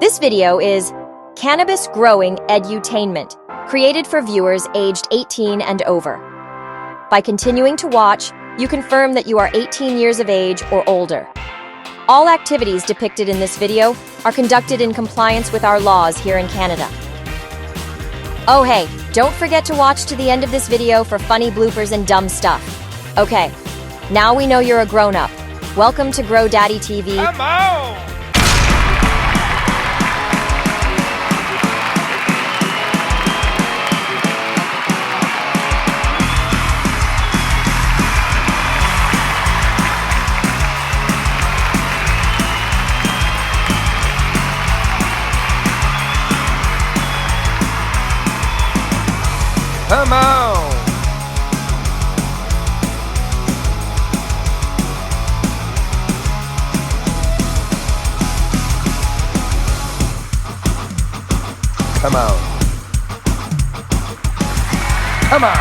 This video is Cannabis Growing Edutainment, created for viewers aged 18 and over. By continuing to watch, you confirm that you are 18 years of age or older. All activities depicted in this video are conducted in compliance with our laws here in Canada. Oh hey, don't forget to watch to the end of this video for funny bloopers and dumb stuff. Okay, now we know you're a grown-up. Welcome to GrowDaddy TV. Come on! Come on! Come on!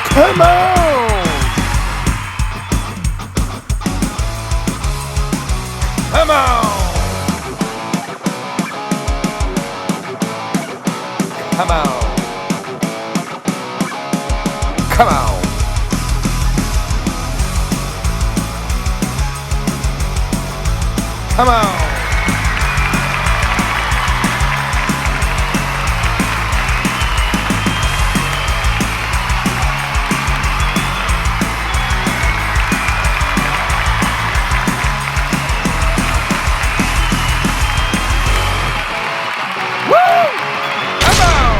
Come on! Come on! Come on! Come on! Come on! Come on!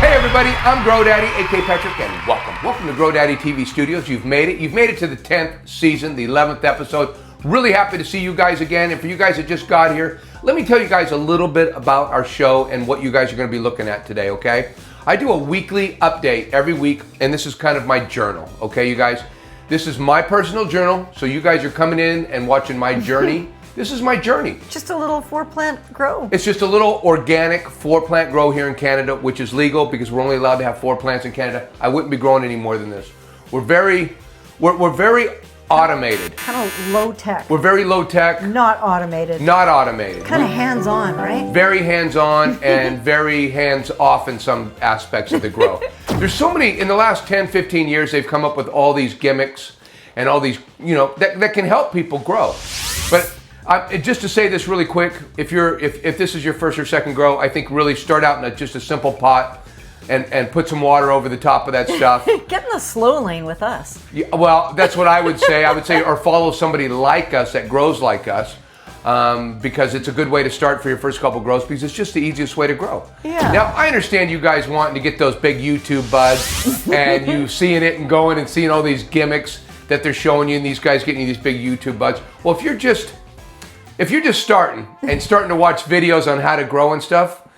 Everybody, I'm GrowDaddy, aka Patrick, and welcome to GrowDaddy TV Studios. You've made it to the 10th season, the 11th episode. Really happy to see you guys again, and for you guys that just got here, let me tell you guys a little bit about our show and what you guys are going to be looking at today, okay? I do a weekly update every week, and this is kind of my journal, okay, you guys? This is my personal journal, so you guys are coming in and watching my journey. This is my journey. Just a little 4-plant grow. It's just a little organic 4-plant grow here in Canada, which is legal because we're only allowed to have 4 plants in Canada. I wouldn't be growing any more than this. We're very automated. Kind of low tech. We're very low tech. Not automated. Not automated. Kind of hands on, right? Very hands on and very hands off in some aspects of the grow. There's so many, in the last 10, 15 years, they've come up with all these gimmicks and all these, you know, that can help people grow. But just to say this really quick, if this is your first or second grow, I think really start out in just a simple pot and put some water over the top of that stuff. Get in the slow lane with us. Yeah, well, that's what I would say. I would say, or follow somebody like us that grows like us, because it's a good way to start for your first couple grows because it's just the easiest way to grow. Yeah. Now, I understand you guys wanting to get those big YouTube buds and you seeing it and going and seeing all these gimmicks that they're showing you and these guys getting you these big YouTube buds. Well, if you're just starting to watch videos on how to grow and stuff,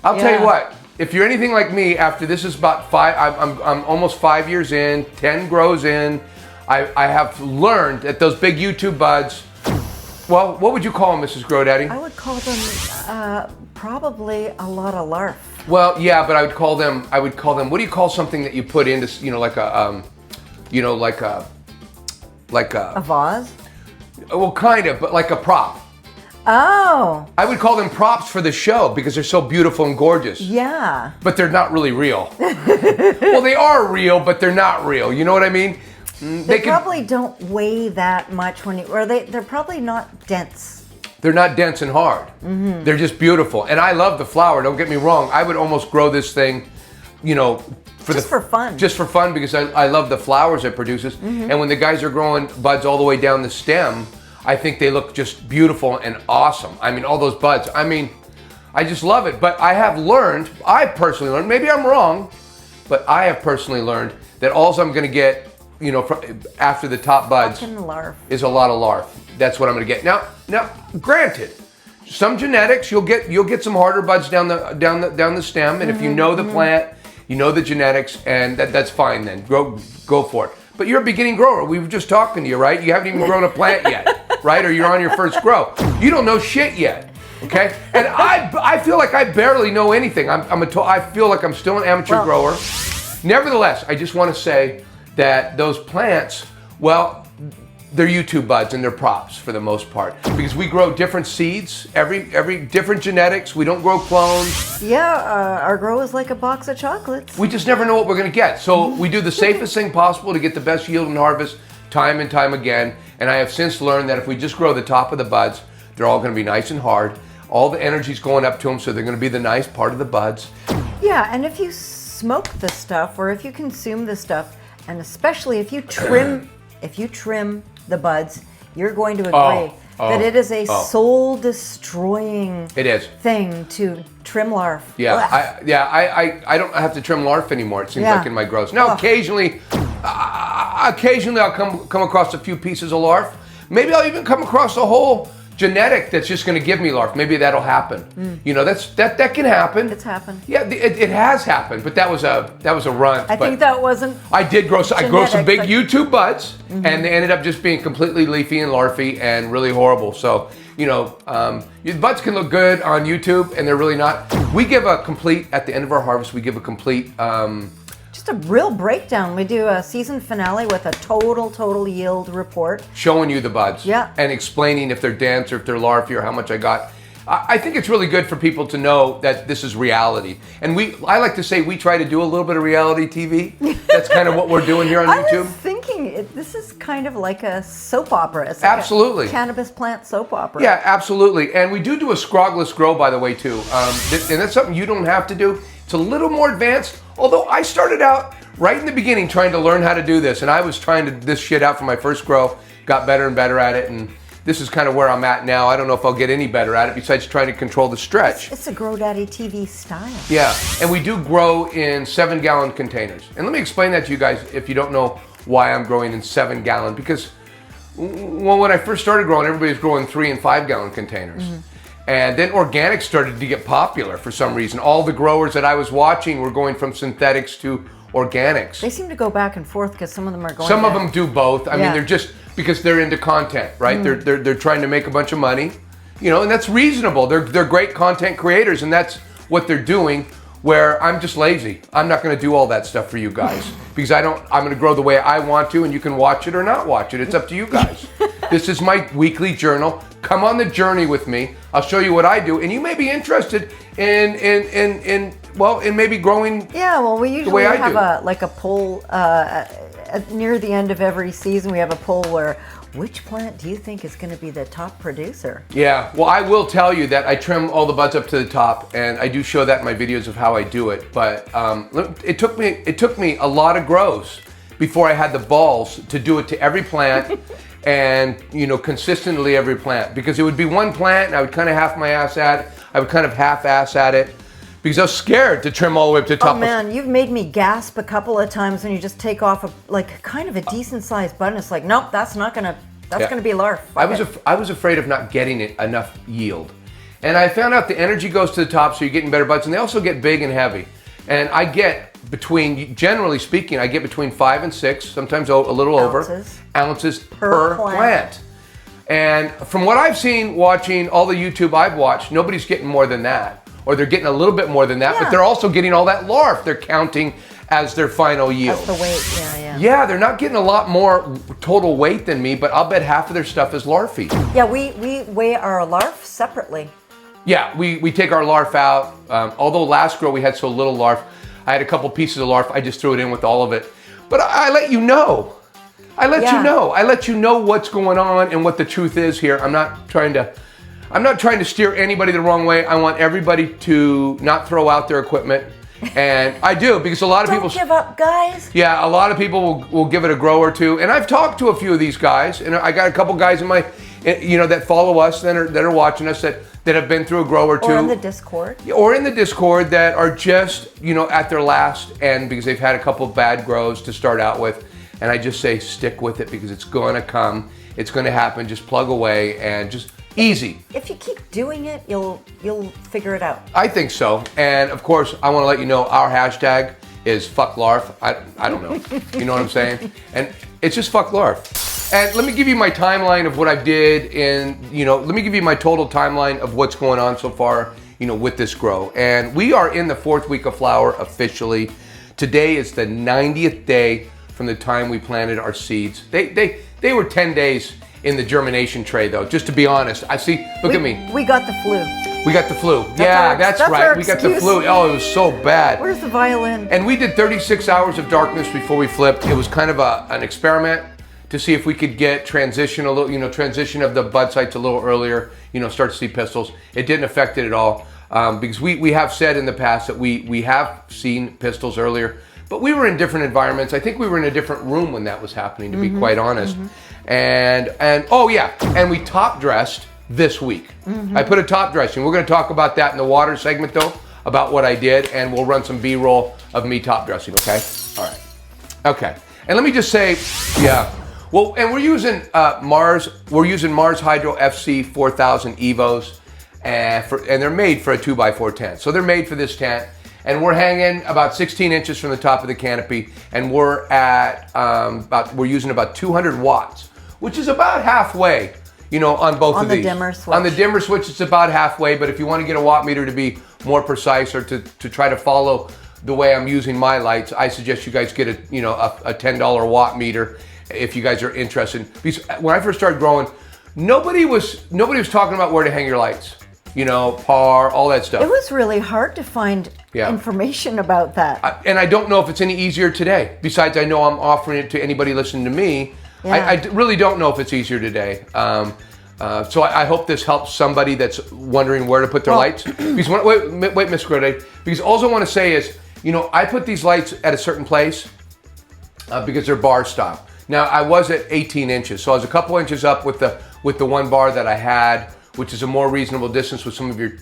I'll tell you what, if you're anything like me, after this is about I'm almost 5 years in, 10 grows in, I have learned that those big YouTube buds, well, what would you call them, Mrs. GrowDaddy? I would call them probably a lot of larf. Well, yeah, but I would call them, what do you call something that you put into, you know, like a vase? Well, kind of, but like a prop. Oh. I would call them props for the show because they're so beautiful and gorgeous. Yeah. But they're not really real. Well, they are real, but they're not real. You know what I mean? They probably don't weigh that much they're probably not dense. They're not dense and hard. Mm-hmm. They're just beautiful. And I love the flower, don't get me wrong. I would almost grow this thing, you know, for fun. Just for fun because I love the flowers it produces. Mm-hmm. And when the guys are growing buds all the way down the stem, I think they look just beautiful and awesome. I mean, all those buds. I mean, I just love it. But I personally learned, maybe I'm wrong, but I have personally learned that all I'm gonna get, you know, after the top buds is a lot of larf. That's what I'm gonna get. Now, granted, some genetics, you'll get some harder buds down the stem, and if you know the plant, you know the genetics, and that's fine then. Go for it. But you're a beginning grower. We were just talking to you, right? You haven't even grown a plant yet, right? Or you're on your first grow. You don't know shit yet, okay? And I feel like I barely know anything. I feel like I'm still an amateur grower. Nevertheless, I just want to say that those plants Well, they're YouTube buds and they're props for the most part because we grow different seeds, every different genetics. We don't grow clones. Yeah, our grow is like a box of chocolates. We just never know what we're going to get. So we do the safest thing possible to get the best yield and harvest time and time again. And I have since learned that if we just grow the top of the buds, they're all going to be nice and hard. All the energy's going up to them, so they're going to be the nice part of the buds. Yeah, and if you smoke the stuff or if you consume the stuff, and especially if you trim the buds, you're going to agree that it is a soul-destroying thing to trim larf. Yeah, I don't have to trim larf anymore, it seems like in my grows. Now, occasionally I'll come across a few pieces of larf. Maybe I'll even come across a whole genetic that's just going to give me larf. Maybe that'll happen. You know, that can happen. It's happened. Yeah, it has happened, but that was a runt. I think that wasn't. I did grow. I grew some big YouTube buds, Mm-hmm. and they ended up just being completely leafy and larfy and really horrible. So you know, your buds can look good on YouTube, and they're really not. We give a complete at the end of our harvest. We give a complete. Just a real breakdown. We do a season finale with a total yield report. Showing you the buds. Yeah. And explaining if they're dense or if they're larfy or how much I got. I think it's really good for people to know that this is reality. And I like to say we try to do a little bit of reality TV. That's kind of what we're doing here on YouTube. I was thinking, this is kind of like a soap opera. It's like absolutely. A cannabis plant soap opera. Yeah, absolutely. And we do a scrogless grow, by the way, too. And that's something you don't have to do. It's a little more advanced. Although I started out right in the beginning trying to learn how to do this. And I was trying this shit out for my first grow. Got better and better at it. And this is kind of where I'm at now. I don't know if I'll get any better at it besides trying to control the stretch. It's a GrowDaddy TV style. Yeah, and we do grow in 7-gallon containers. And let me explain that to you guys if you don't know why I'm growing in 7-gallon. Because well, when I first started growing, everybody was growing 3 and 5-gallon containers. Mm-hmm. And then organics started to get popular for some reason. All the growers that I was watching were going from synthetics to organics. They seem to go back and forth because some of them are going. Some of them do both. I mean, they're just because they're into content, right? They're trying to make a bunch of money, you know, and that's reasonable. They're great content creators, and that's what they're doing. Where I'm just lazy. I'm not going to do all that stuff for you guys because I'm going to grow the way I want to, and you can watch it or not watch it. It's up to you guys. This is my weekly journal. Come on the journey with me. I'll show you what I do, and you may be interested in maybe growing. Yeah, well, we usually have a poll near the end of every season. We have a poll where which plant do you think is going to be the top producer? Yeah, well, I will tell you that I trim all the buds up to the top, and I do show that in my videos of how I do it. But it took me a lot of grows before I had the balls to do it to every plant. And, you know, consistently every plant. Because it would be one plant and I would kind of half-ass at it. Because I was scared to trim all the way up to the top. Oh man, you've made me gasp a couple of times when you just take off kind of a decent sized bud and it's like, nope, that's gonna be larf. I was afraid of not getting it enough yield. And I found out the energy goes to the top, so you're getting better buds, and they also get big and heavy. And I get generally speaking, I get between 5 and 6, sometimes a little ounces per plant. And from what I've seen watching all the YouTube I've watched, nobody's getting more than that. Or they're getting a little bit more than that, but they're also getting all that larf they're counting as their final yield. That's the weight, Yeah, they're not getting a lot more total weight than me, but I'll bet half of their stuff is larfy. Yeah, we weigh our larf separately. Yeah, we take our larf out. Although last grow we had so little larf, I had a couple pieces of larf, I just threw it in with all of it. But I let you know. I let you know what's going on and what the truth is here. I'm not trying to steer anybody the wrong way. I want everybody to not throw out their equipment. And I do, because a lot of people... Don't give up, guys. Yeah, a lot of people will give it a grow or two. And I've talked to a few of these guys, and I got a couple guys in my, that follow us, that are watching us, that have been through a grow or two. Or in the Discord. Or in the Discord that are just, at their last end because they've had a couple bad grows to start out with. And I just say, stick with it because it's going to come. It's going to happen. Just plug away and just... easy. If you keep doing it, you'll figure it out. I think so. And of course, I want to let you know our hashtag is fucklarf. I don't know. You know what I'm saying? And it's just fucklarf. And let me give you my timeline of what I did let me give you my total timeline of what's going on so far, with this grow. And we are in the 4th week of flower officially. Today is the 90th day from the time we planted our seeds. They were 10 days in the germination tray, though, just to be honest. I see, look at me. We got the flu. We got the flu. That's right. We got the flu. Oh, it was so bad. Where's the violin? And we did 36 hours of darkness before we flipped. It was kind of an experiment to see if we could get transition of the bud sites a little earlier, start to see pistils. It didn't affect it at all, because we have said in the past that we have seen pistils earlier, but we were in different environments. I think we were in a different room when that was happening, to be quite honest. And oh yeah, and we top dressed this week. I put a top dressing. We're going to talk about that in the water segment, though, about what I did, and we'll run some B-roll of me top dressing. Okay. All right. Okay. And let me just say, yeah. Well, and we're using Mars. We're using Mars Hydro FC 4000 EVOs, and they're made for a 2x4 tent. So they're made for this tent, and we're hanging about 16 inches from the top of the canopy, and we're at we're using about 200 watts, which is about halfway. On both of these. On the dimmer switch. On the dimmer switch, it's about halfway. But if you want to get a watt meter to be more precise, or to try to follow the way I'm using my lights, I suggest you guys get a $10 watt meter if you guys are interested. Because when I first started growing, nobody was talking about where to hang your lights. PAR, all that stuff. It was really hard to find information about that. And I don't know if it's any easier today. Besides, I know I'm offering it to anybody listening to me. I really don't know if it's easier today. So I hope this helps somebody that's wondering where to put their lights. Because wait, Miss GrowDaddy. Because all I want to say is, I put these lights at a certain place because they're bar style. Now I was at 18 inches, so I was a couple inches up with the one bar that I had, which is a more reasonable distance with some of your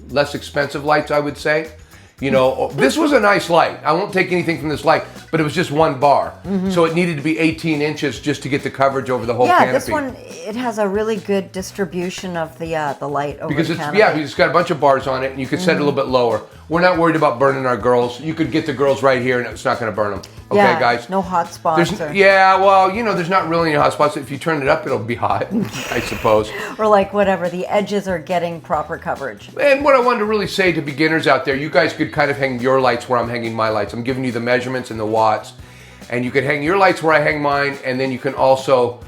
less expensive lights, I would say. This was a nice light. I won't take anything from this light, but it was just one bar. So it needed to be 18 inches just to get the coverage over the whole canopy. Yeah, this one, it has a really good distribution of the light over the canopy. Because it's got a bunch of bars on it, and you can set it a little bit lower. We're not worried about burning our girls. You could get the girls right here, and it's not going to burn them. Okay, guys? No hot spots. There's not really any hot spots. If you turn it up, it'll be hot, I suppose. Or whatever, the edges are getting proper coverage. And what I wanted to really say to beginners out there, you guys could kind of hang your lights where I'm hanging my lights. I'm giving you the measurements and the watts. And you can hang your lights where I hang mine, and then you can also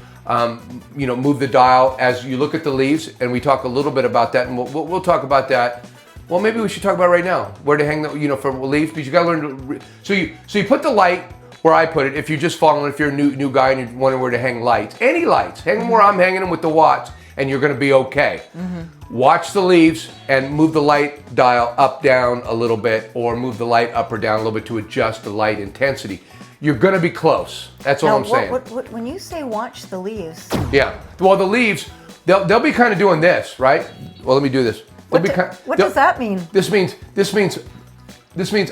move the dial as you look at the leaves. And we talk a little bit about that, and we'll talk about that. Well, maybe we should talk about it right now, where to hang the, for leaves, because you got to learn to, so you put the light where I put it. If you're just following, if you're a new guy and you're wondering where to hang lights, any lights, hang them where I'm hanging them with the watts, and you're going to be okay. Watch the leaves and move the light dial up, down a little bit, or move the light up or down a little bit to adjust the light intensity. You're going to be close. That's all I'm saying. When you say watch the leaves. Yeah. Well, the leaves, they'll be kind of doing this, right? Well, let me do this. What does that mean? This means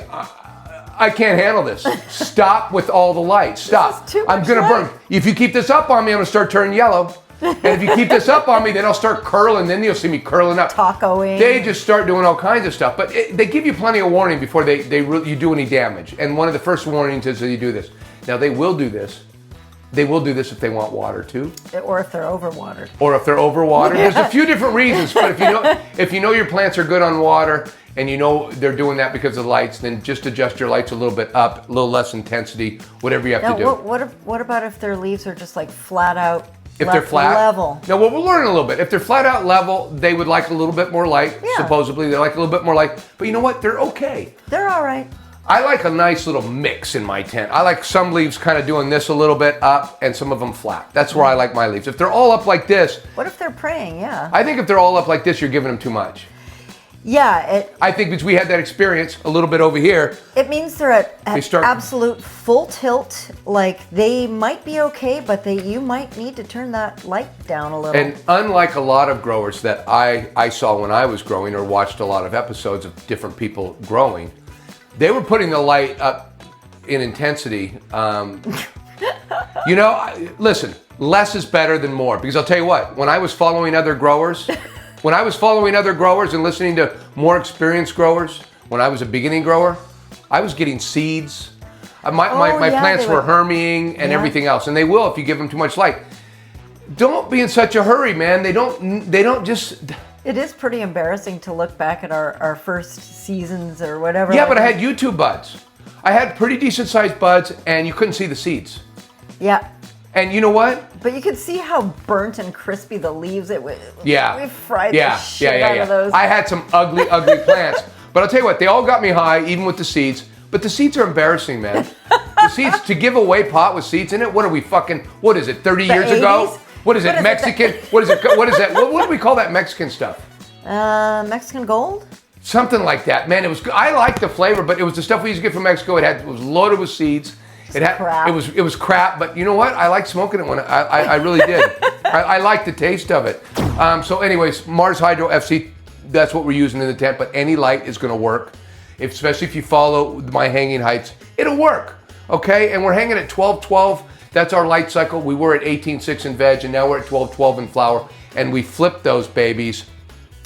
I can't handle this. Stop with all the lights. Stop. This is too much I'm going to burn. If you keep this up on me, I'm going to start turning yellow. And if you keep this up on me, then I'll start curling. Then you'll see me curling up. Tacoing. They just start doing all kinds of stuff. But they give you plenty of warning before you do any damage. And one of the first warnings is that you do this. Now, they will do this. They will do this if they want water too. Or if they're overwatered. There's a few different reasons, but if you know your plants are good on water and you know they're doing that because of the lights, then just adjust your lights a little bit up, a little less intensity, whatever you have to do. What about if their leaves are just flat out? If they're flat level. Now, we're learning a little bit. If they're flat out level, they would like a little bit more light. Yeah. Supposedly, they like a little bit more light. But you know what? They're okay. They're all right. I like a nice little mix in my tent. I like some leaves kind of doing this a little bit up and some of them flat. That's where I like my leaves. If they're all up like this. What if they're praying? Yeah. I think if they're all up like this, you're giving them too much. Yeah. I think because we had that experience a little bit over here. It means they're at absolute full tilt. They might be okay, but you might need to turn that light down a little. And unlike a lot of growers that I saw when I was growing or watched a lot of episodes of different people growing, they were putting the light up in intensity. Listen, less is better than more. Because I'll tell you what, when I was following other growers, and listening to more experienced growers, when I was a beginning grower, I was getting seeds. My plants were herming and everything else. And they will if you give them too much light. Don't be in such a hurry, man. They don't just... It is pretty embarrassing to look back at our first seasons or whatever. Yeah, but I had YouTube buds. I had pretty decent sized buds, and you couldn't see the seeds. Yeah. And you know what? But you could see how burnt and crispy the leaves it was. Yeah. We fried the shit out of those. I had some ugly, ugly plants. But I'll tell you what, they all got me high, even with the seeds. But the seeds are embarrassing, man. The seeds, to give away pot with seeds in it, what are we fucking, what is it, 30 years 80s? ago? What is it, Mexican? What is it, what is that? What do we call that Mexican stuff? Mexican gold? Something like that. Man, it was good. I liked the flavor, but it was the stuff we used to get from Mexico. It was loaded with seeds. Crap. It was crap, but you know what? I liked smoking it when I really did. I liked the taste of it. So anyways, Mars Hydro FC, that's what we're using in the tent, but any light is gonna work. Especially if you follow my hanging heights, it'll work, okay? And we're hanging at 12-12. That's our light cycle. We were at 18-6 in veg, and now we're at 12-12 in flower. And we flipped those babies.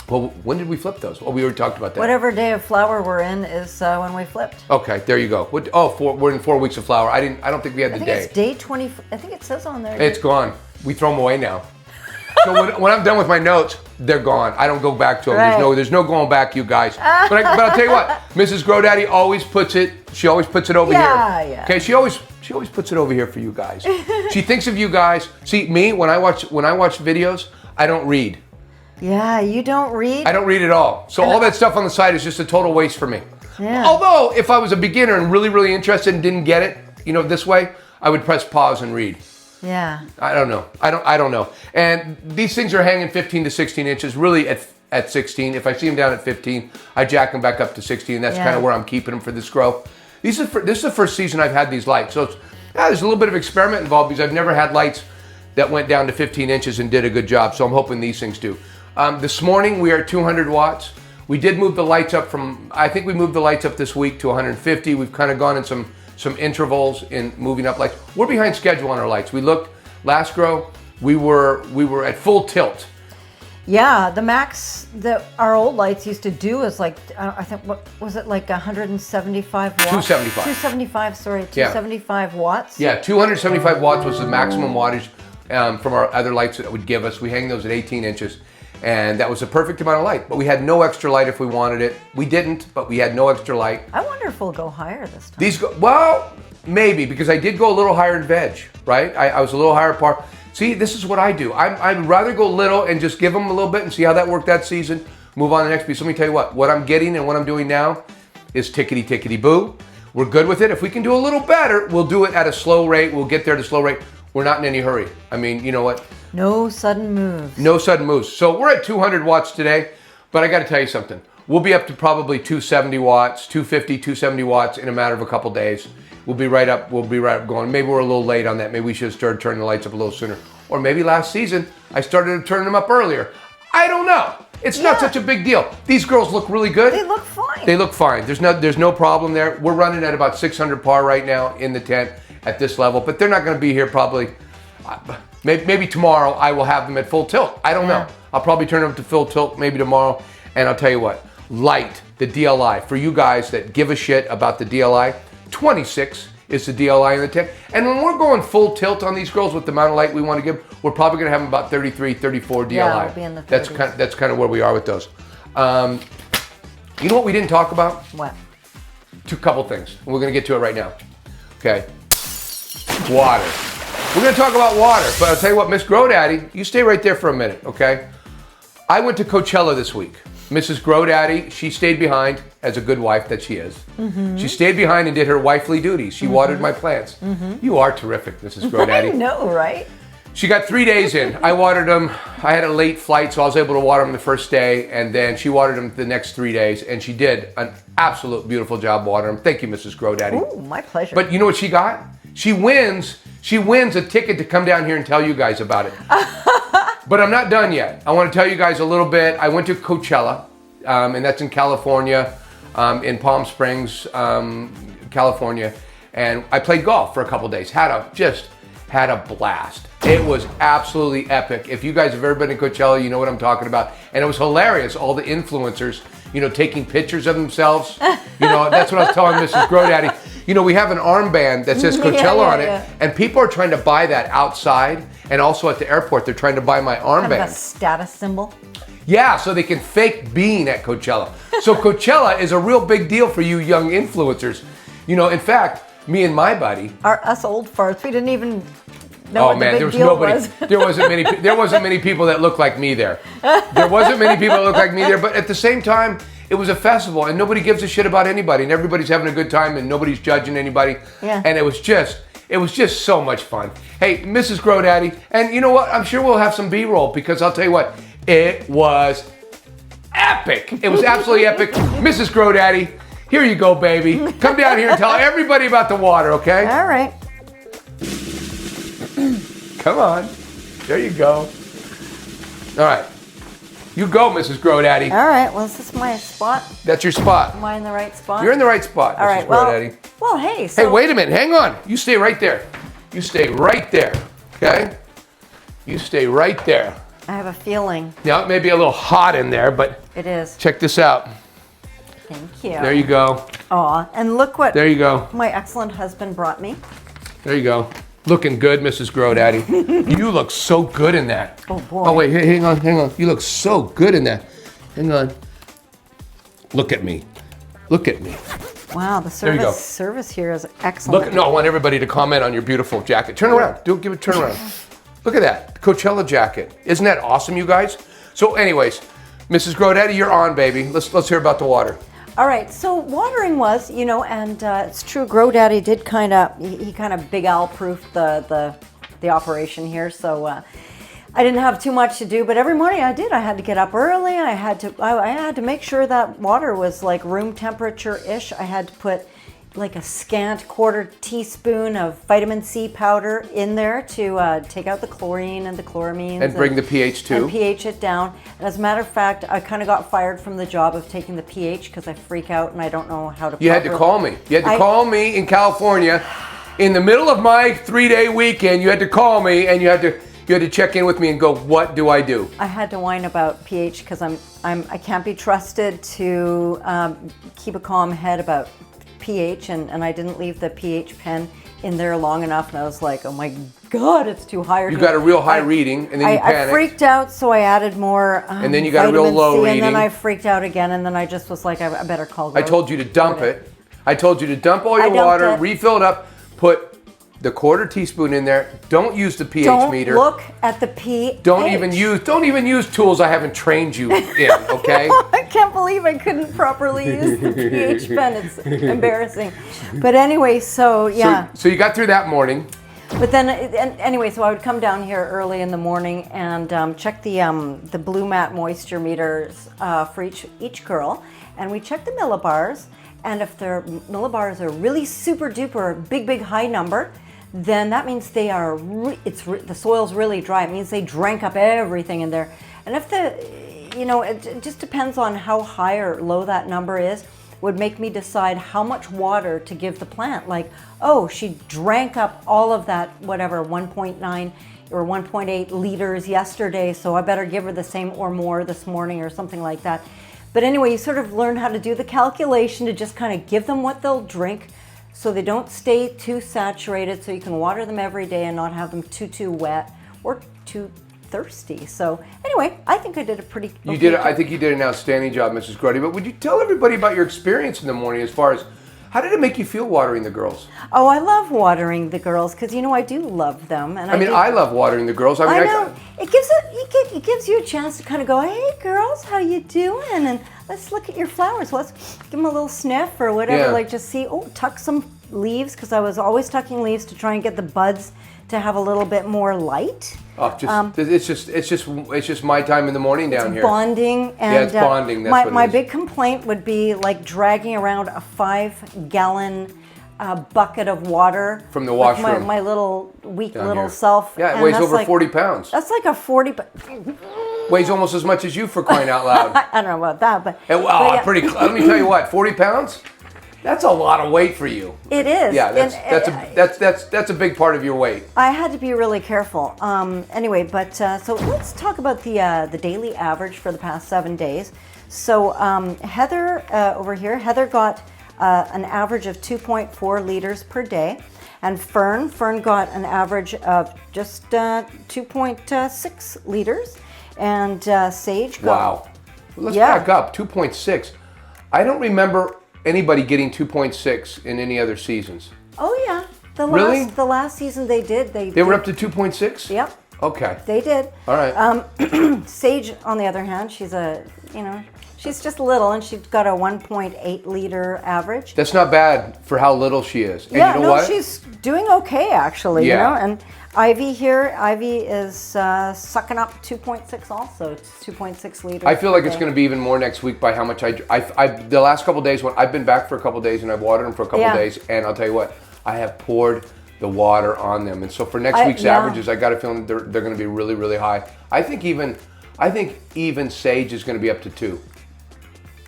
Well, when did we flip those? Oh, we already talked about that. Whatever day of flower we're in is when we flipped. Okay, there you go. We're in 4 weeks of flower. I don't think we had the day. I think it's day 20. I think it says on there. It's gone. We throw them away now. So when I'm done with my notes, they're gone. I don't go back to them. Right. There's no going back, you guys. But I'll tell you what, Mrs. GrowDaddy always puts it. She always puts it over here. Yeah. Okay, she always puts it over here for you guys. She thinks of you guys. See, me when I watch videos, I don't read. Yeah, you don't read? I don't read at all. So all that stuff on the side is just a total waste for me. Yeah. Although, if I was a beginner and really, really interested and didn't get it, this way, I would press pause and read. Yeah. I don't know. I don't know. And these things are hanging 15 to 16 inches, really at 16. If I see them down at 15, I jack them back up to 16. That's kind of where I'm keeping them for this grow. This is the first season I've had these lights. So there's a little bit of experiment involved because I've never had lights that went down to 15 inches and did a good job. So I'm hoping these things do. This morning we are at 200 watts. We did move the lights up I think we moved the lights up this week to 150. We've kind of gone in some intervals in moving up lights. We're behind schedule on our lights. We looked last grow, we were at full tilt. Yeah, the max that our old lights used to do is like, I think, what was it, like 175 watts? 275. 275, sorry, 275 watts. Yeah, 275 watts was the maximum wattage from our other lights that it would give us. We hang those at 18 inches. And that was a perfect amount of light. But we had no extra light if we wanted it. We didn't, but we had no extra light. I wonder if we'll go higher this time. Well, maybe, because I did go a little higher in veg, right? I was a little higher par. See, this is what I do. I'd rather go little and just give them a little bit and see how that worked that season. Move on to the next piece. Let me tell you what I'm getting and what I'm doing now is tickety-tickety-boo. We're good with it. If we can do a little better, we'll do it at a slow rate. We'll get there at a slow rate. We're not in any hurry. I mean, you know what? No sudden moves. No sudden moves. So we're at 200 watts today, but I got to tell you something. We'll be up to probably 270 watts, 250, 270 watts in a matter of a couple days. We'll be right up going. Maybe we're a little late on that. Maybe we should have started turning the lights up a little sooner. Or maybe last season, I started to turn them up earlier. I don't know. It's not such a big deal. These girls look really good. They look fine. They look fine. There's no problem there. We're running at about 600 par right now in the tent at this level, but they're not going to be here probably. Maybe tomorrow I will have them at full tilt. I don't know. I'll probably turn them to full tilt maybe tomorrow. And I'll tell you what, light, the DLI, for you guys that give a shit about the DLI, 26 is the DLI in the tent. And when we're going full tilt on these girls with the amount of light we want to give, we're probably going to have them about 33, 34 DLI. Yeah, we'll be in the 30s. That's kind of where we are with those. You know what we didn't talk about? What? Two couple things. We're going to get to it right now. Okay. Water. We're going to talk about water, but I'll tell you what, Miss GrowDaddy, you stay right there for a minute, okay? I went to Coachella this week. Mrs. GrowDaddy, she stayed behind, as a good wife that she is. Mm-hmm. She stayed behind and did her wifely duties. She watered my plants. Mm-hmm. You are terrific, Mrs. GrowDaddy. I know, right? She got 3 days in. I watered them. I had a late flight, so I was able to water them the first day, and then she watered them the next 3 days, and she did an absolute beautiful job watering them. Thank you, Mrs. GrowDaddy. Ooh, my pleasure. But you know what she got? She wins a ticket to come down here and tell you guys about it. But I'm not done yet. I want to tell you guys a little bit. I went to Coachella, and that's in California, in Palm Springs, California, and I played golf for a couple days. Had a blast. It was absolutely epic. If you guys have ever been to Coachella, you know what I'm talking about. And it was hilarious. All the influencers, taking pictures of themselves. That's what I was telling Mrs. GrowDaddy. We have an armband that says Coachella on it, and people are trying to buy that outside, and also at the airport, they're trying to buy my armband. Kind of a status symbol. Yeah, so they can fake being at Coachella. So Coachella is a real big deal for you young influencers. You know, in fact, me and my buddy. Us old farts, we didn't even know what the big there was deal nobody. was. There wasn't many people that looked like me there. There wasn't many people that looked like me there. But at the same time, it was a festival, and nobody gives a shit about anybody, and everybody's having a good time, and nobody's judging anybody. Yeah. And it was just so much fun. Hey, Mrs. GrowDaddy, and you know what? I'm sure we'll have some B-roll, because I'll tell you what, it was epic. It was absolutely epic. Mrs. GrowDaddy, here you go, baby. Come down here and tell everybody about the water, okay? All right. Come on. There you go. All right. You go, Mrs. GrowDaddy. All right. Well, is this my spot? That's your spot. Am I in the right spot? You're in the right spot, All Mrs. right. GrowDaddy. Well, hey. Hey, wait a minute. Hang on. You stay right there. You stay right there. Okay? You stay right there. I have a feeling. Now, it may be a little hot in there, but It is. check this out. Thank you. There you go. Aw, and look what There you go. my excellent husband brought me. There you go. Looking good, Mrs. GrowDaddy. You look so good in that. Oh, boy. Oh, wait. Hey, hang on. You look so good in that. Hang on. Look at me. Look at me. Wow, the There you go. service here is excellent. No, I want everybody to comment on your beautiful jacket. Turn around. Give it a turn around. Look at that. Coachella jacket. Isn't that awesome, you guys? So anyways, Mrs. GrowDaddy, you're on, baby. Let's hear about the water. All right, so watering was, and it's true, GrowDaddy did he kind of Big Al proofed the operation here, so I didn't have too much to do, but every morning I did. I had to get up early. I had to make sure that water was like room temperature-ish. I had to put like a scant 1/4 teaspoon of vitamin C powder in there to take out the chlorine and the chloramines. And bring the pH too. And pH it down. And as a matter of fact, I kind of got fired from the job of taking the pH because I freak out and I don't know how to. You had to call me. You had to call me in California. In the middle of my 3-day weekend, you had to call me and you had to check in with me and go, what do I do? I had to whine about pH because I can't be trusted to keep a calm head about pH, and I didn't leave the pH pen in there long enough, and I was like, oh my God, it's too high. You got a real high reading, and then you panicked. I freaked out, so I added more and then you got a real low reading. And then I freaked out again, and then I just was like, I better call GrowDaddy. I told you to dump it. I told you to dump all your water, it. refill it up, put the 1/4 teaspoon in there. Don't use the pH meter. Don't look at the pH. Don't even use tools I haven't trained you in, okay? I can't believe I couldn't properly use the pH pen. It's embarrassing. But anyway, so yeah. So you got through that morning. But then, anyway, so I would come down here early in the morning and check the Blue Mat moisture meters for each girl, and we check the millibars. And if their millibars are really super duper big high number, then that means they are the soil's really dry. It means they drank up everything in there. And if it just depends on how high or low that number is, would make me decide how much water to give the plant. Like, oh, she drank up all of that, whatever, 1.9 or 1.8 liters yesterday, so I better give her the same or more this morning or something like that. But anyway, you sort of learn how to do the calculation to just kind of give them what they'll drink so they don't stay too saturated, so you can water them every day and not have them too wet or too thirsty. So anyway, I think I did a pretty I think you did an outstanding job, Mrs. GrowDaddy. But would you tell everybody about your experience in the morning as far as how did it make you feel watering the girls? Oh, I love watering the girls because I do love them. And I love watering the girls. I know. It gives you a chance to kind of go, hey girls, how you doing? And let's look at your flowers. Let's give them a little sniff or whatever. Yeah. Like just see, tuck some leaves because I was always tucking leaves to try and get the buds to have a little bit more light. Oh, it's just my time in the morning down here. Bonding and yeah, it's bonding. That's my big complaint would be like dragging around a 5-gallon bucket of water from the washroom. My little weak down little here. self. Yeah, it weighs over 40 pounds. That's like a 40. Weighs almost as much as you, for crying out loud. I don't know about that, but let me tell you what, 40 pounds. That's a lot of weight for you. It is. Yeah, that's a big part of your weight. I had to be really careful. Anyway, but so let's talk about the daily average for the past 7 days. So Heather over here, Heather got an average of 2.4 liters per day, and Fern got an average of just 2.6 liters, and Sage got. Wow. Let's back up. 2.6. I don't remember anybody getting 2.6 in any other seasons. Oh yeah, Really? The last season they did. They were up to 2.6? Yep. Okay. They did. All right. Sage, on the other hand, she's she's just little, and she's got a 1.8 liter average. That's not bad for how little she is. And Yeah, you know no, what? she's doing okay actually. Yeah. You know, and Ivy here, Ivy is sucking up 2.6 also. It's 2.6 liters. I feel like it's going to be even more next week by how much I the last couple days when I've been back for a couple days and I've watered them for a couple days, and I'll tell you what, I have poured the water on them, and so for next week's averages, I got a feeling they're going to be really, really high. I think even Sage is going to be up to 2,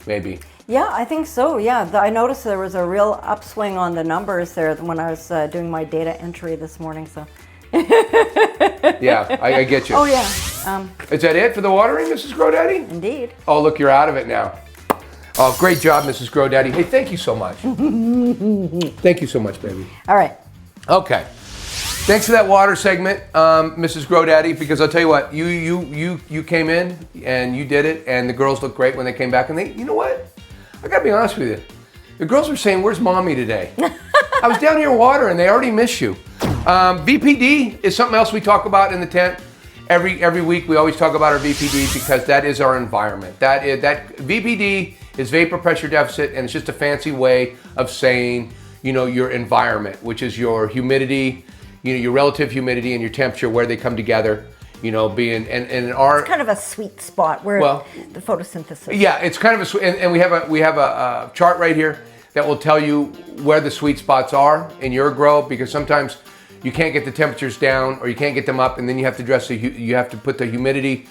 maybe. Yeah, I think so. Yeah, I noticed there was a real upswing on the numbers there when I was doing my data entry this morning. So. Yeah, I get you. Oh yeah. Is that it for the watering, Mrs. GrowDaddy? Indeed. Oh, look, you're out of it now. Oh, great job, Mrs. GrowDaddy. Hey, thank you so much. Thank you so much, baby. All right. Okay. Thanks for that water segment, Mrs. GrowDaddy, because I'll tell you what, you came in and you did it, and the girls looked great when they came back, and you know what? I gotta be honest with you. The girls were saying, "Where's mommy today?" I was down here watering, they already miss you. VPD is something else we talk about in the tent. Every week we always talk about our VPD because that is our environment. That VPD is vapor pressure deficit, and it's just a fancy way of saying, your environment, which is your humidity, your relative humidity and your temperature, where they come together, being and our it's kind of a sweet spot where the photosynthesis. Yeah, it's kind of and we have a chart right here that will tell you where the sweet spots are in your grow, because sometimes you can't get the temperatures down or you can't get them up, and then you have to you have to put the humidity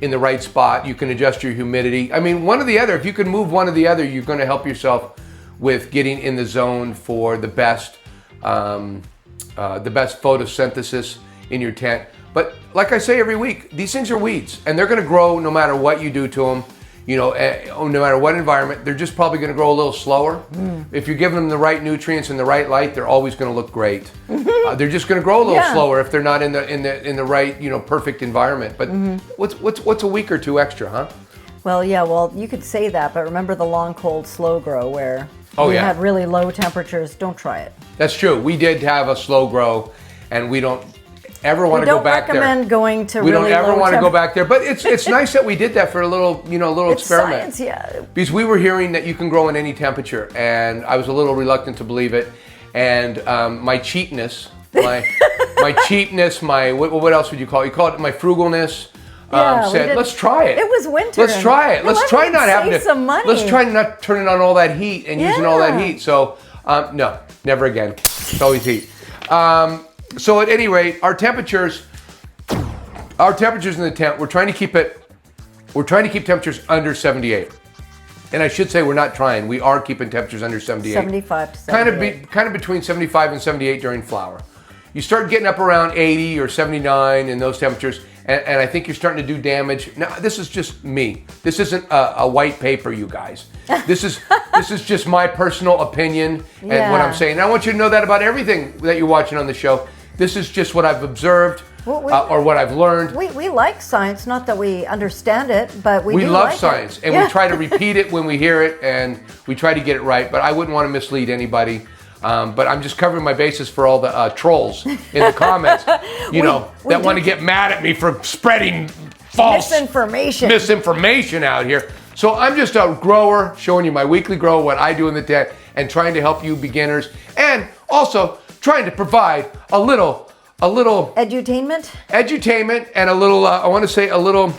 in the right spot. You can adjust your humidity. I mean, one or the other. If you can move one or the other, you're going to help yourself with getting in the zone for the best photosynthesis in your tent. But like I say every week, these things are weeds, and they're going to grow no matter what you do to them. No matter what environment, they're just probably going to grow a little slower. If you're giving them the right nutrients and the right light, they're always going to look great. They're just going to grow a little slower if they're not in the right perfect environment. But what's a week or two extra, huh? Well, yeah. Well, you could say that, but remember the long, cold, slow grow where we had really low temperatures. Don't try it. That's true. We did have a slow grow, and we don't ever want to go back there. We don't recommend going to really low. We don't ever want to go temperature. back there. But it's nice that we did that for a little, little It's experiment. science, yeah. Because we were hearing that you can grow in any temperature, and I was a little reluctant to believe it. And my cheapness, my cheapness, what else would you call it? You call it my frugalness. Said, let's try it. It was winter. Let's try it. Let's try not having to. Some money. Let's try not turning on all that heat and using all that heat. So no, never again. It's always heat. So at any rate, our temperatures in the tent, we're trying to keep temperatures under 78. And I should say we're not trying. We are keeping temperatures under 78. 75 to 78. Kind of between 75 and 78 during flower. You start getting up around 80 or 79 in those temperatures, and I think you're starting to do damage. Now, this is just me. This isn't a white paper, you guys. This is just my personal opinion and what I'm saying. And I want you to know that about everything that you're watching on the show. This is just what I've observed or what I've learned. We like science, not that we understand it, but we do love like science, it. And we try to repeat it when we hear it, and we try to get it right. But I wouldn't want to mislead anybody. But I'm just covering my bases for all the trolls in the comments, that want to get mad at me for spreading false misinformation out here. So I'm just a grower showing you my weekly grow, what I do in the tent, and trying to help you beginners, and also trying to provide a little edutainment and a little I want to say a little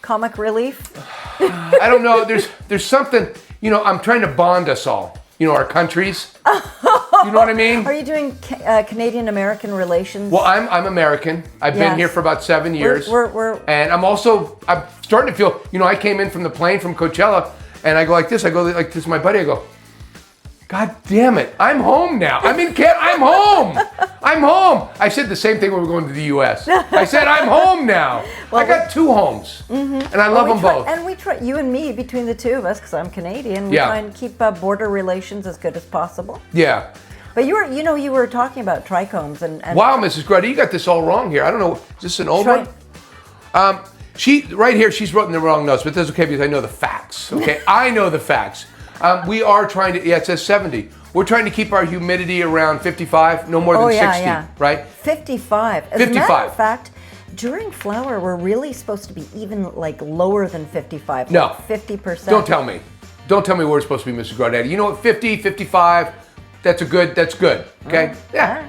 comic relief. I don't know. There's something, I'm trying to bond us all. Our countries. You know what I mean? Are you doing Canadian-American relations? Well, I'm American. I've been here for about 7 years. And I'm starting to feel, I came in from the plane from Coachella, and I go like this. I go like this to my buddy. I go, God damn it, I'm home now. I'm home. I'm home. I said the same thing when we were going to the U.S. I said, I'm home now. Well, I got 2 homes, and I love them both. And we try, you and me, between the two of us, because I'm Canadian, we try and keep border relations as good as possible. Yeah. But you were talking about trichomes and wow, Mrs. Gruddy, you got this all wrong here. I don't know, is this an old one? Right here, she's written the wrong notes, but that's okay because I know the facts. Okay, I know the facts. We are trying to, it says 70. We're trying to keep our humidity around 55, no more than 60, right? 55. As 55. a matter of fact, during flower, we're really supposed to be even like lower than 55. No. Like 50%. Don't tell me. Don't tell me we're supposed to be Mr. GrowDaddy. You know what, 50, 55, that's good, okay? Yeah.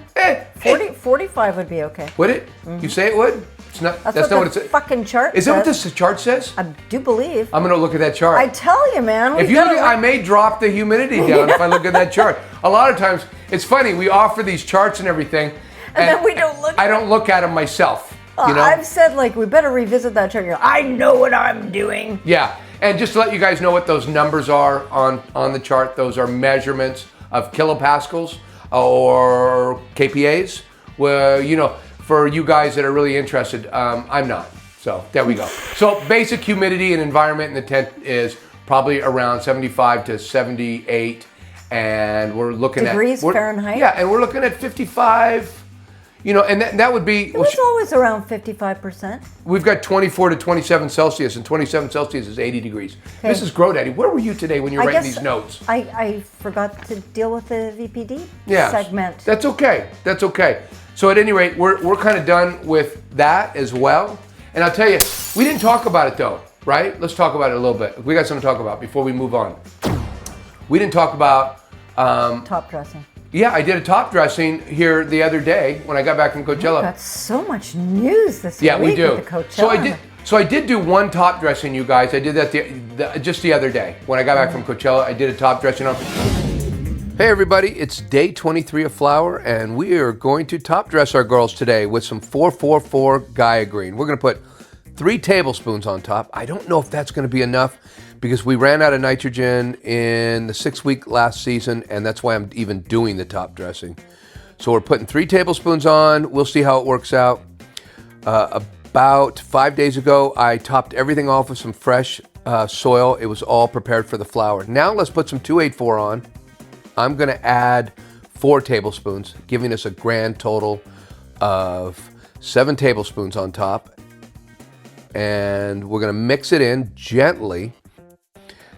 45 would be okay. Would it? You say it would? It's not, that's not what it says. Fucking chart Is that what this chart says? I do believe. I'm going to look at that chart. I tell you, man. If you look, I may drop the humidity down if I look at that chart. A lot of times, it's funny, we offer these charts and everything. And then we don't look. I don't look at them myself. You know? I've said, like, we better revisit that chart. You're like, I know what I'm doing. Yeah, and just to let you guys know what those numbers are on the chart, those are measurements of kilopascals or kPAs, where, you know, for you guys that are really interested, I'm not. So there we go. So basic humidity and environment in the tent is probably around 75 to 78, and we're looking degrees Fahrenheit. Yeah, and we're looking at 55. You know, and that would be... It was always around 55%. We've got 24 to 27 Celsius, and 27 Celsius is 80 degrees. Okay. Mrs. GrowDaddy, where were you today when you were writing these notes? I forgot to deal with the VPD segment. That's okay. That's okay. So at any rate, we're kind of done with that as well. And I'll tell you, we didn't talk about it though, right? Let's talk about it a little bit. We got something to talk about before we move on. We didn't talk about... top dressing. Yeah, I did a top dressing here the other day when I got back from Coachella. We've got so much news this week. Yeah, we do. With the Coachella. So I did do one top dressing, you guys. I did that just the other day when I got back from Coachella. I did a top dressing on. Hey everybody, it's day 23 of flower, and we are going to top dress our girls today with some 444 Gaia Green. We're going to put 3 tablespoons on top. I don't know if that's going to be enough, because we ran out of nitrogen in the 6-week last season, and that's why I'm even doing the top dressing. So we're putting 3 tablespoons on. We'll see how it works out. About 5 days ago, I topped everything off with some fresh soil. It was all prepared for the flower. Now let's put some 284 on. I'm going to add 4 tablespoons, giving us a grand total of 7 tablespoons on top. And we're going to mix it in gently.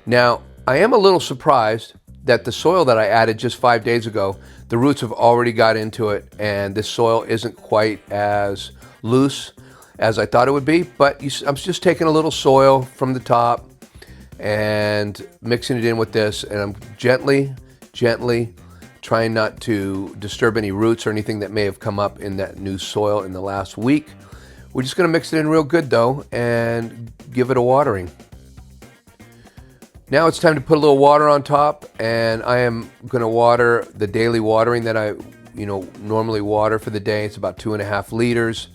Now, I am a little surprised that the soil that I added just 5 days ago, the roots have already got into it, and this soil isn't quite as loose as I thought it would be, but I'm just taking a little soil from the top and mixing it in with this, and I'm gently trying not to disturb any roots or anything that may have come up in that new soil in the last week. We're just going to mix it in real good though and give it a watering. Now it's time to put a little water on top, and I am going to water the daily watering that I, normally water for the day. It's about 2.5 liters.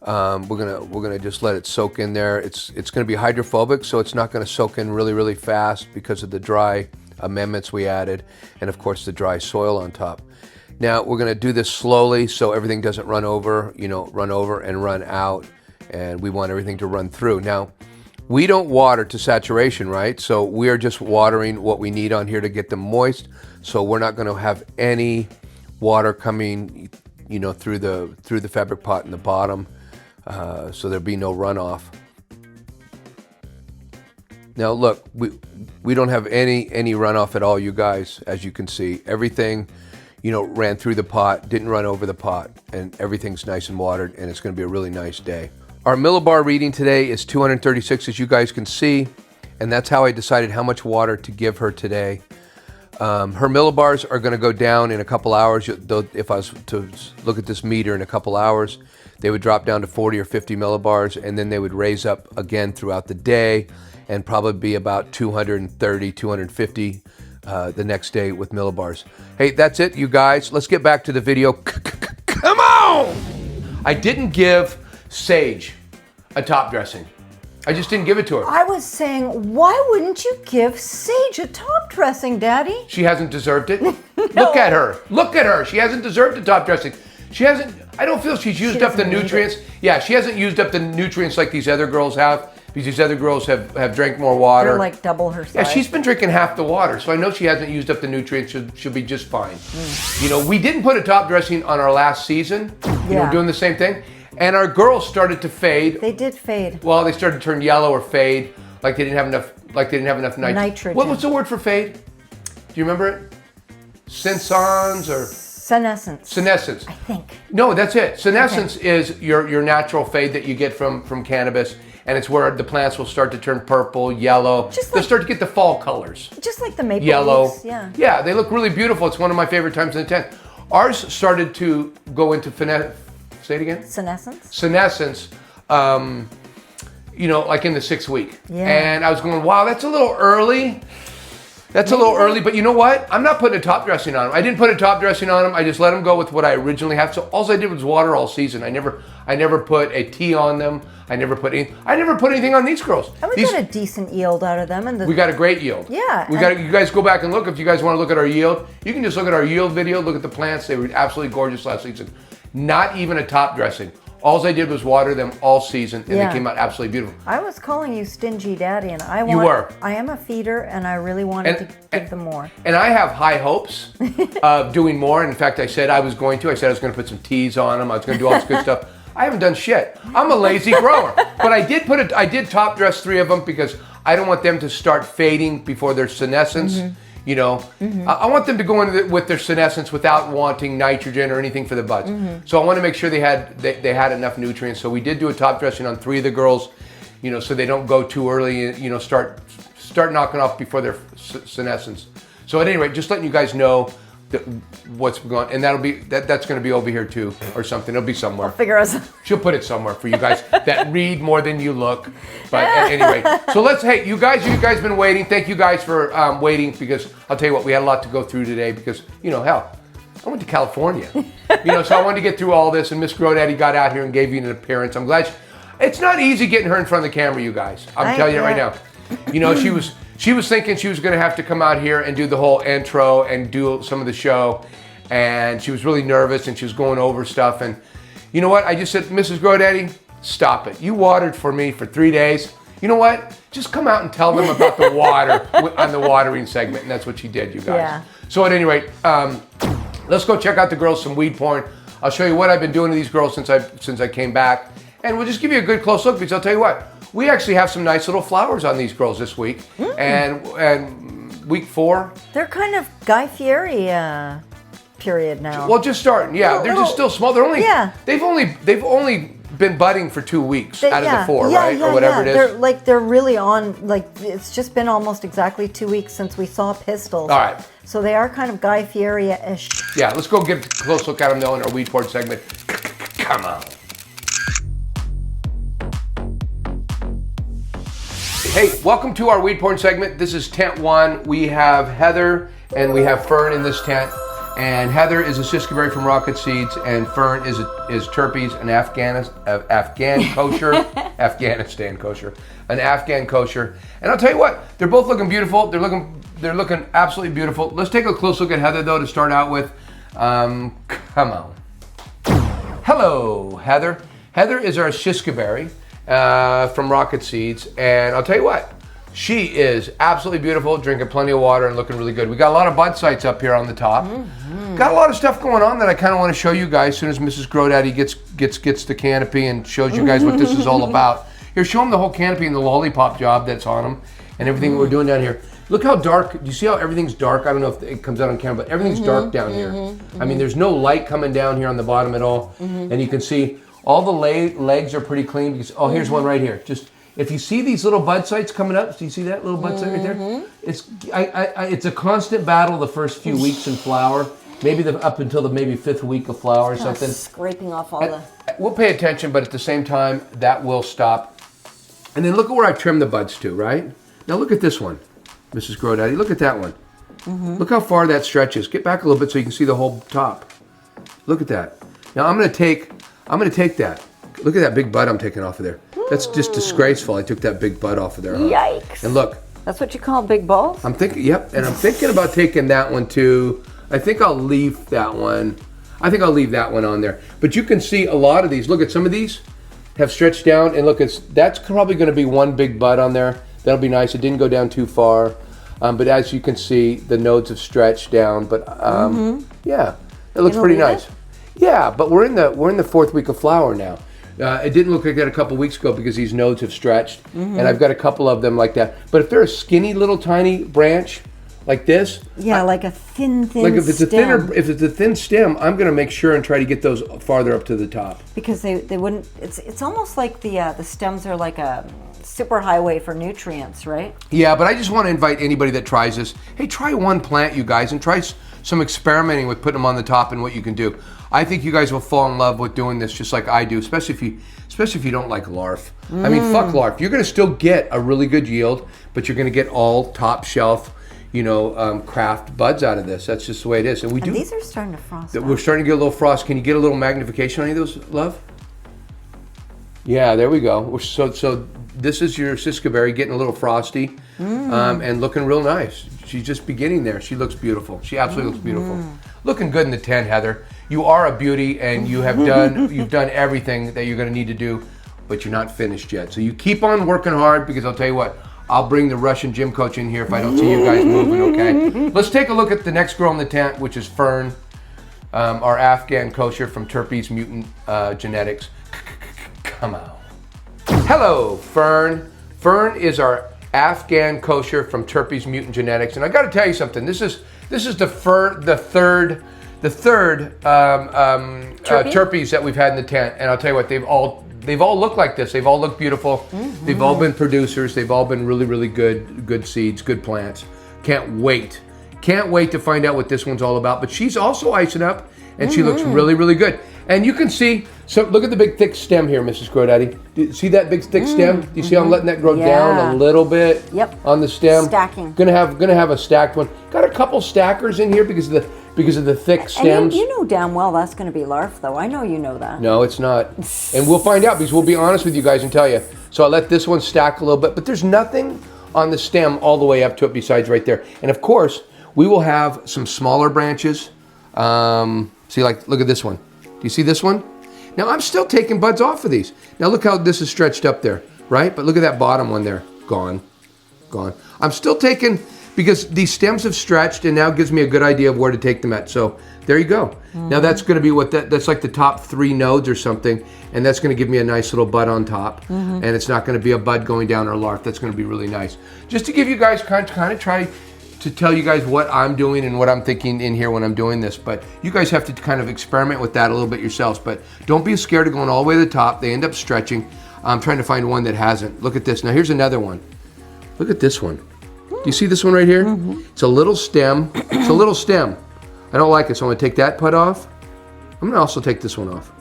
We're gonna just let it soak in there. It's going to be hydrophobic, so it's not going to soak in really fast because of the dry amendments we added, and of course the dry soil on top. Now we're going to do this slowly so everything doesn't run over and run out, and we want everything to run through. Now, we don't water to saturation, right? So we are just watering what we need on here to get them moist. So we're not going to have any water coming, through the fabric pot in the bottom. So there'll be no runoff. Now look, we don't have any runoff at all, you guys. As you can see, everything, ran through the pot, didn't run over the pot, and everything's nice and watered, and it's going to be a really nice day. Our millibar reading today is 236, as you guys can see, and that's how I decided how much water to give her today. Her millibars are going to go down in a couple hours. If I was to look at this meter in a couple hours, they would drop down to 40 or 50 millibars, and then they would raise up again throughout the day and probably be about 230, 250 the next day with millibars. Hey, that's it, you guys. Let's get back to the video. Come on! I didn't give Sage a top dressing. I just didn't give it to her. I was saying, why wouldn't you give Sage a top dressing, Daddy? She hasn't deserved it. No. Look at her. Look at her. She hasn't deserved a top dressing. She hasn't, I don't feel she's used up the nutrients. Yeah, she hasn't used up the nutrients like these other girls have, because these other girls have drank more water. They're like double her size. Yeah, she's been drinking half the water, so I know she hasn't used up the nutrients. She'll be just fine. We didn't put a top dressing on our last season. Doing the same thing. And our girls started to fade. They did fade. Well, they started to turn yellow or fade like they didn't have enough nitrogen. What was the word for fade? Do you remember it? Senescence or senescence? I think. No, that's it. Senescence is your natural fade that you get from cannabis, and it's where the plants will start to turn purple, yellow. They'll start to get the fall colors. Just like the maple yellow. leaves, yeah. Yeah, they look really beautiful. It's one of my favorite times in the tent. Ours started to go into say it again? Senescence. Like in the 6th week. Yeah. And I was going, wow, that's a little early. That's a little early, but you know what? I'm not putting a top dressing on them. I didn't put a top dressing on them. I just let them go with what I originally have. So all I did was water all season. I never put a tea on them. I never put anything on these girls. And we got a decent yield out of them. We got a great yield. Yeah. You guys go back and look. If you guys want to look at our yield, you can just look at our yield video, look at the plants. They were absolutely gorgeous last season. Not even a top dressing. All I did was water them all season, and they came out absolutely beautiful. I was calling you Stingy Daddy, and I am a feeder, and I really wanted to give them more. And I have high hopes of doing more. In fact, I said I was going to put some teas on them. I was going to do all this good stuff. I haven't done shit. I'm a lazy grower. But I did top dress 3 of them because I don't want them to start fading before their senescence. I want them to go in with their senescence without wanting nitrogen or anything for the buds. So I want to make sure they had enough nutrients. So we did do a top dressing on 3 of the girls, so they don't go too early, start knocking off before their senescence. So at any rate, just letting you guys know what's going on, and that's going to be over here too, or something. It'll be somewhere. I'll figure out. She'll put it somewhere for you guys that read more than you look. But anyway, so hey, you guys been waiting. Thank you guys for waiting, because I'll tell you what, we had a lot to go through today because hell, I went to California, so I wanted to get through all this, and Miss GrowDaddy got out here and gave you an appearance. I'm glad. It's not easy getting her in front of the camera, you guys. I'm telling you right now. She was thinking she was going to have to come out here and do the whole intro and do some of the show, and she was really nervous, and she was going over stuff. And you know what? I just said, Mrs. GrowDaddy, stop it. You watered for me for 3 days. You know what? Just come out and tell them about the water on the watering segment, and that's what she did, you guys. Yeah. So at any rate, let's go check out the girls some weed porn. I'll show you what I've been doing to these girls since I came back, and we'll just give you a good close look, because I'll tell you what. We actually have some nice little flowers on these girls this week, and week 4. They're kind of Guy Fieri period now. Well, just starting, yeah. They're just still small. They've only been budding for 2 weeks out of the 4, right, or whatever it is. They're really on. It's just been almost exactly 2 weeks since we saw pistils. All right. So they are kind of Guy Fieri-ish. Yeah, let's go get a close look at them though in our weed porn segment. Come on. Hey, welcome to our weed porn segment. This is tent 1. We have Heather and we have Fern in this tent. And Heather is a Shiskaberry from Rocket Seeds, and Fern is TERPYZ, an Afghan Kosher, Afghanistan Kosher, an Afghan Kosher. And I'll tell you what, they're both looking beautiful. They're looking absolutely beautiful. Let's take a close look at Heather though to start out with. Come on. Hello, Heather. Heather is our Shiskaberry from Rocket Seeds, and I'll tell you what, she is absolutely beautiful, drinking plenty of water and looking really good. We got a lot of bud sites up here on the top. Got a lot of stuff going on that I kind of want to show you guys as soon as Mrs. GrowDaddy gets the canopy and shows you guys what this is all about. Here, show them the whole canopy and the lollipop job that's on them and everything we're doing down here. Look how dark, do you see how everything's dark? I don't know if it comes out on camera, but everything's dark down here. I mean, there's no light coming down here on the bottom at all. And you can see all the legs are pretty clean because, oh, here's one right here. Just, if you see these little bud sites coming up, do you see that little bud site right there? It's a constant battle the first few weeks in flower, maybe up until the maybe 5th week of flower or something. Scraping off all the... We'll pay attention, but at the same time, that will stop. And then look at where I trimmed the buds to, right? Now look at this one, Mrs. GrowDaddy. Look at that one. Look how far that stretches. Get back a little bit so you can see the whole top. Look at that. Now I'm going to take that. Look at that big bud I'm taking off of there. That's just disgraceful. I took that big bud off of there. Huh? Yikes. And look. That's what you call big balls? I'm thinking, yep. And I'm thinking about taking that one too. I think I'll leave that one. I think I'll leave that one on there. But you can see a lot of these. Look at some of these have stretched down. And look, that's probably going to be one big bud on there. That'll be nice. It didn't go down too far. But as you can see, the nodes have stretched down. But yeah, it looks pretty nice. Yeah, but we're in the 4th week of flower now. It didn't look like that a couple weeks ago because these nodes have stretched, and I've got a couple of them like that. But if they're a skinny little tiny branch like this, like a thin like if it's stem. if it's a thin stem, I'm going to make sure and try to get those farther up to the top. Because they wouldn't. It's almost like the stems are like a super highway for nutrients, right? Yeah, but I just want to invite anybody that tries this. Hey, try one plant, you guys, and try some experimenting with putting them on the top and what you can do. I think you guys will fall in love with doing this just like I do, especially if you don't like larf. I mean, fuck larf. You're going to still get a really good yield, but you're going to get all top shelf, craft buds out of this. That's just the way it is. And these are starting to frost. We're starting to get a little frost. Can you get a little magnification on any of those, love? Yeah, there we go. So this is your Shiskaberry getting a little frosty and looking real nice. She's just beginning there. She looks beautiful. She absolutely looks beautiful. Looking good in the tent, Heather. You are a beauty, and you've done everything that you're going to need to do, but you're not finished yet. So you keep on working hard, because I'll tell you what, I'll bring the Russian gym coach in here if I don't see you guys moving, okay? Let's take a look at the next girl in the tent, which is Fern, our Afghan Kosher from TERPYZ Mutant Genetics. Come on. Hello, Fern. Fern is our Afghan Kosher from TERPYZ Mutant Genetics, and I got to tell you something. This is the third TERPYZ that we've had in the tent, and I'll tell you what, they've all looked like this. They've all looked beautiful. They've all been producers. They've all been really, really good seeds, good plants. Can't wait to find out what this one's all about. But she's also icing up, and she looks really, really good. And you can see, so look at the big thick stem here, Mrs. GrowDaddy. Do you see that big thick stem? Do you see how I'm letting that grow down a little bit on the stem? Stacking. Gonna have a stacked one. Got a couple stackers in here because of the thick stems. And you know damn well that's going to be larf, though. I know you know that. No, it's not. And we'll find out, because we'll be honest with you guys and tell you. So I let this one stack a little bit, but there's nothing on the stem all the way up to it besides right there. And of course, we will have some smaller branches. See, like, look at this one. Do you see this one? Now, I'm still taking buds off of these. Now, look how this is stretched up there, right? But look at that bottom one there. Gone. I'm still taking, because these stems have stretched, and now gives me a good idea of where to take them at. So there you go. Now that's going to be that's like the top 3 nodes or something, and that's going to give me a nice little bud on top. And it's not going to be a bud going down or larf. That's going to be really nice. Just to give you guys kind of try to tell you guys what I'm doing and what I'm thinking in here when I'm doing this. But you guys have to kind of experiment with that a little bit yourselves. But don't be scared of going all the way to the top. They end up stretching. I'm trying to find one that hasn't. Look at this. Now here's another one. Look at this one. Do you see this one right here? It's a little stem. It's a little stem. I don't like it, so I'm going to take that put off. I'm going to also take this one off.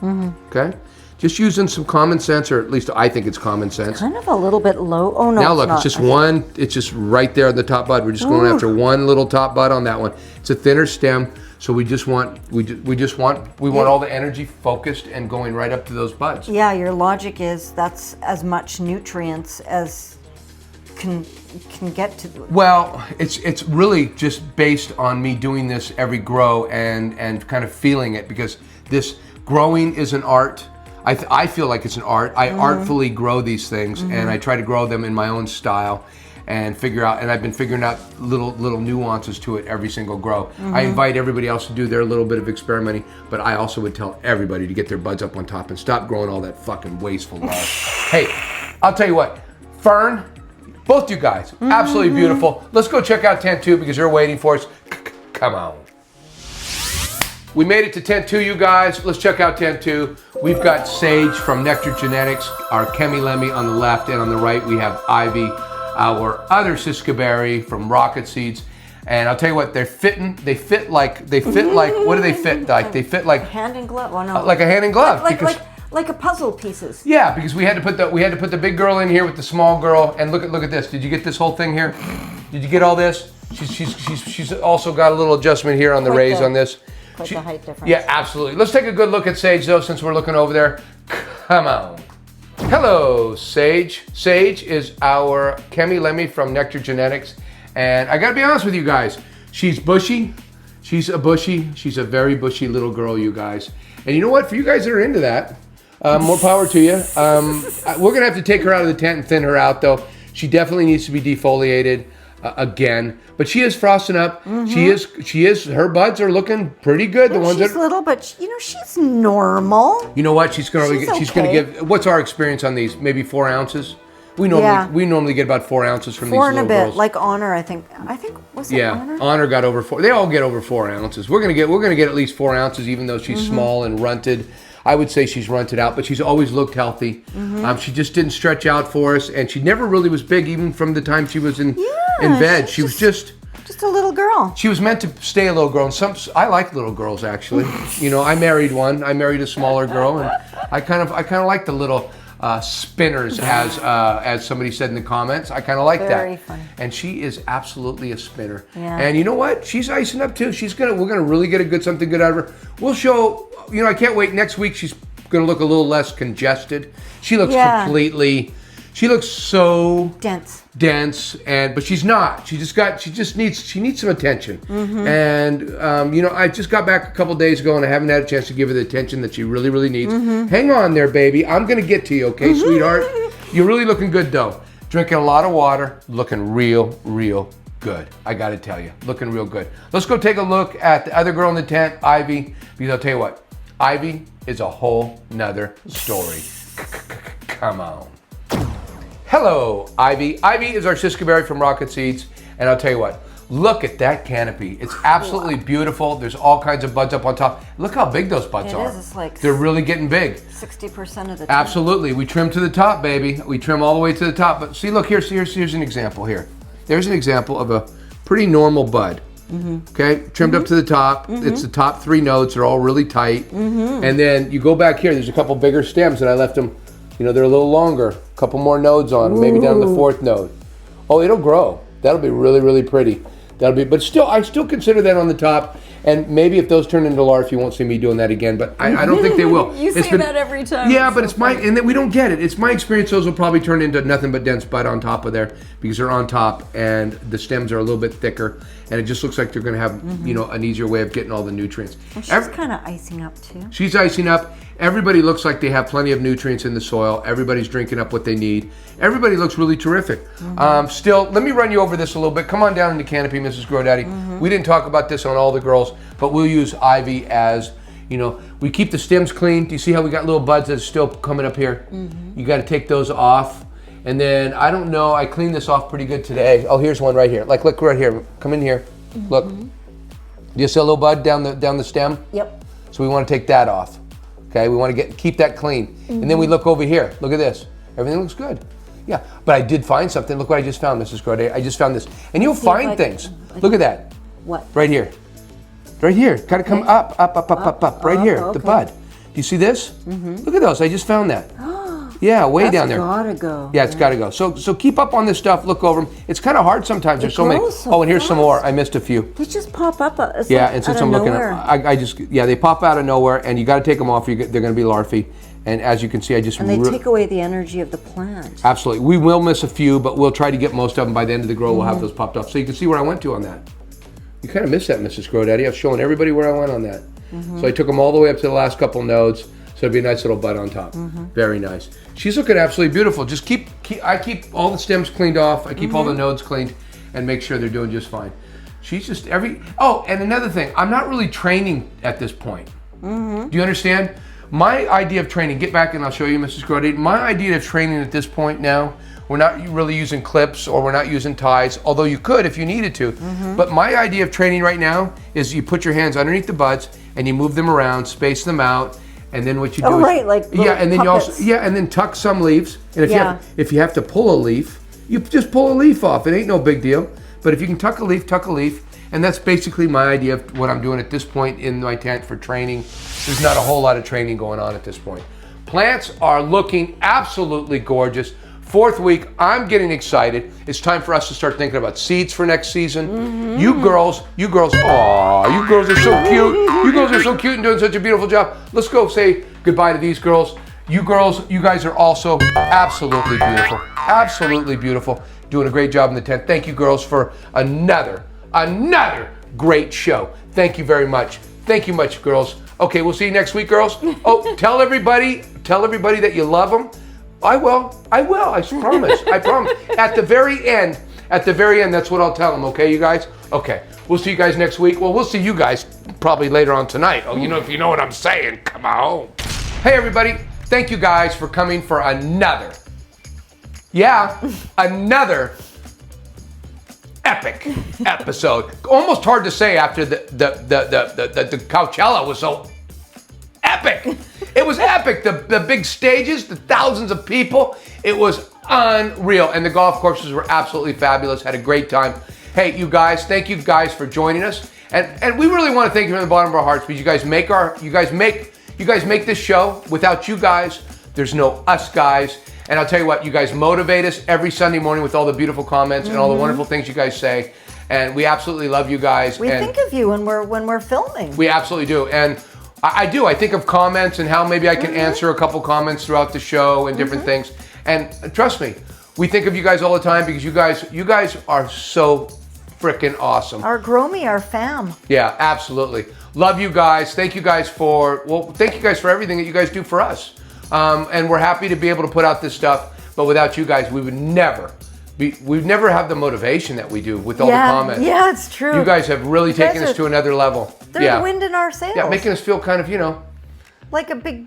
Okay? Just using some common sense, or at least I think it's common sense. It's kind of a little bit low. Oh no! Now look, it's just one. It's just right there on the top bud. We're just going after one little top bud on that one. It's a thinner stem, so we want all the energy focused and going right up to those buds. Yeah, your logic is that's as much nutrients as can get to. Well, it's really just based on me doing this every grow and kind of feeling it, because this growing is an art. I feel like it's an art. I artfully grow these things, and I try to grow them in my own style and figure out, and I've been figuring out little nuances to it every single grow. I invite everybody else to do their little bit of experimenting, but I also would tell everybody to get their buds up on top and stop growing all that fucking wasteful love. Hey, I'll tell you what, Fern, both you guys, absolutely beautiful. Let's go check out tent 2 because they're waiting for us. Come on. We made it to tent 2, you guys. Let's check out tent 2. We've got Sage from Nectar Genetics, our Chemy Lemmy on the left, and on the right we have Ivy, our other Shiskaberry from Rocket Seeds. And I'll tell you what, they fit like, what do they fit like? They fit like hand and glove. Well, no. Like a hand and glove. Like a puzzle pieces. Yeah, because we had to put the big girl in here with the small girl. And look at this. Did you get this whole thing here? Did you get all this? She's also got a little adjustment here on the raise on this. Quite the height difference. Yeah, absolutely. Let's take a good look at Sage though, since we're looking over there. Come on. Hello, Sage. Sage is our Chemy Lemmy from Nectar Genetics. And I gotta be honest with you guys, she's bushy. She's a very bushy little girl, you guys. And you know what? For you guys that are into that, more power to you. We're gonna have to take her out of the tent and thin her out though. She definitely needs to be defoliated. again. But she is frosting up. She is. Her buds are looking pretty good. The ones she's little, but you know, she's normal. You know what? She's gonna give. What's our experience on these? Maybe 4 ounces. We normally get about 4 ounces from these little girls. 4 and a bit, like Honor. I think was it Honor? Yeah, Honor got over 4. They all get over 4 ounces. We're gonna get at least 4 ounces, even though she's small and runted. I would say she's runted out, but she's always looked healthy. She just didn't stretch out for us, and she never really was big, even from the time she was in bed. She was just a little girl. She was meant to stay a little girl. And I like little girls, actually. You know, I married one. I married a smaller girl, and I kind of like the little spinners, as somebody said in the comments. I kind of like that. Very funny. And she is absolutely a spinner. Yeah. And you know what? She's icing up too. We're gonna really get something good out of her. We'll show. You know, I can't wait. Next week she's gonna look a little less congested. She looks completely. She looks so dense, but she's not. She needs some attention. And you know, I just got back a couple days ago, and I haven't had a chance to give her the attention that she really, really needs. Hang on there, baby. I'm gonna get to you, okay, sweetheart? You're really looking good though. Drinking a lot of water, looking real, real good. I gotta tell you, looking real good. Let's go take a look at the other girl in the tent, Ivy. Because I'll tell you what, Ivy is a whole nother story. Come on. Hello, Ivy. Ivy is our Shiskaberry from Rocket Seeds, and I'll tell you what, look at that canopy. It's absolutely beautiful. There's all kinds of buds up on top. Look how big those buds are. It's like they're really getting big. 60% of the time. Absolutely. We trim to the top, baby. We trim all the way to the top. But see, look, here's an example here. There's an example of a pretty normal bud. Okay, trimmed up to the top. It's the top 3 nodes. They're all really tight. And then you go back here. There's a couple bigger stems, and I left them. You know, they're a little longer. A couple more nodes on them, maybe down to the 4th node. Oh, it'll grow. That'll be really, really pretty. But still, I still consider that on the top. And maybe if those turn into larvae, you won't see me doing that again. But I don't think they will. You say that every time. Yeah, but it's and then we don't get it. It's my experience. Those will probably turn into nothing but dense bud on top of there because they're on top and the stems are a little bit thicker, and it just looks like they're going to have you know, an easier way of getting all the nutrients. And she's kind of icing up too. She's icing up. Everybody looks like they have plenty of nutrients in the soil. Everybody's drinking up what they need. Everybody looks really terrific. Still, let me run you over this a little bit. Come on down in the canopy, Mrs. GrowDaddy. We didn't talk about this on all the girls, but we'll use Ivy as, you know, we keep the stems clean. Do you see how we got little buds that's still coming up here? You got to take those off. And then, I don't know, I cleaned this off pretty good today. Oh, here's one right here. Like, look right here. Come in here. Look. Do you see a little bud down the stem? Yep. So we want to take that off. Okay, we want to keep that clean. And then we look over here. Look at this. Everything looks good. Yeah, but I did find something. Look what I just found, Mrs. GrowDaddy. I just found this. And you'll find things. Look at that. What? Right here. Right here. Got to come up. Right here. Okay. The bud. Do you see this? Look at those. I just found that. Yeah, way down there. That's gotta go. Yeah, it's gotta go. So keep up on this stuff. Look over them. It's kind of hard sometimes. There's so many. Oh, and here's some more. I missed a few. They just pop up. Yeah, and since I'm looking at, they pop out of nowhere, and you got to take them off. They're going to be larvae, and as you can see, and they take away the energy of the plant. Absolutely, we will miss a few, but we'll try to get most of them by the end of the grow. We'll have those popped off, so you can see where I went to on that. You kind of missed that, Mrs. GrowDaddy. I've shown everybody where I went on that. So I took them all the way up to the last couple nodes. So it'd be a nice little bud on top. Very nice. She's looking absolutely beautiful. Just I keep all the stems cleaned off. I keep all the nodes cleaned and make sure they're doing just fine. She's just oh, and another thing, I'm not really training at this point. Do you understand? My idea of training, get back and I'll show you, Mrs. GrowDaddy. My idea of training at this point now, we're not really using clips or we're not using ties, although you could if you needed to. But my idea of training right now is you put your hands underneath the buds and you move them around, space them out, and then what you do is, like and then puppets. you also and then tuck some leaves. And if you have to pull a leaf, you just pull a leaf off. It ain't no big deal. But if you can tuck a leaf, and that's basically my idea of what I'm doing at this point in my tent for training. There's not a whole lot of training going on at this point. Plants are looking absolutely gorgeous. 4th week, I'm getting excited. It's time for us to start thinking about seeds for next season. You girls, aw, you girls are so cute. You girls are so cute and doing such a beautiful job. Let's go say goodbye to these girls. You girls, you guys are also absolutely beautiful. Absolutely beautiful. Doing a great job in the tent. Thank you girls for another great show. Thank you very much. Thank you much, girls. Okay, we'll see you next week, girls. Oh, tell everybody that you love them. I will, I promise, I promise. At the very end, At the very end, that's what I'll tell them, okay, you guys? Okay, we'll see you guys next week. Well, we'll see you guys probably later on tonight. Oh, if you know what I'm saying, come on. Hey, everybody, thank you guys for coming for another epic episode. Almost hard to say after the Coachella was so epic. It was epic. The big stages, the thousands of people. It was unreal. And the golf courses were absolutely fabulous. Had a great time. Hey, you guys, thank you guys for joining us. And we really want to thank you from the bottom of our hearts because you guys make this show. Without you guys, there's no us guys. And I'll tell you what, you guys motivate us every Sunday morning with all the beautiful comments and all the wonderful things you guys say. And we absolutely love you guys. We think of you when we're filming. We absolutely do. And I do. I think of comments and how maybe I can answer a couple comments throughout the show and different things. And trust me, we think of you guys all the time because you guys are so freaking awesome. Our GROWME, our fam. Yeah, absolutely. Love you guys. Thank you guys for everything that you guys do for us. And we're happy to be able to put out this stuff. But without you guys, we'd never have the motivation that we do with all the comments. Yeah, it's true. You guys have really taken us to another level. They're the wind in our sails. Yeah, making us feel kind of, like a big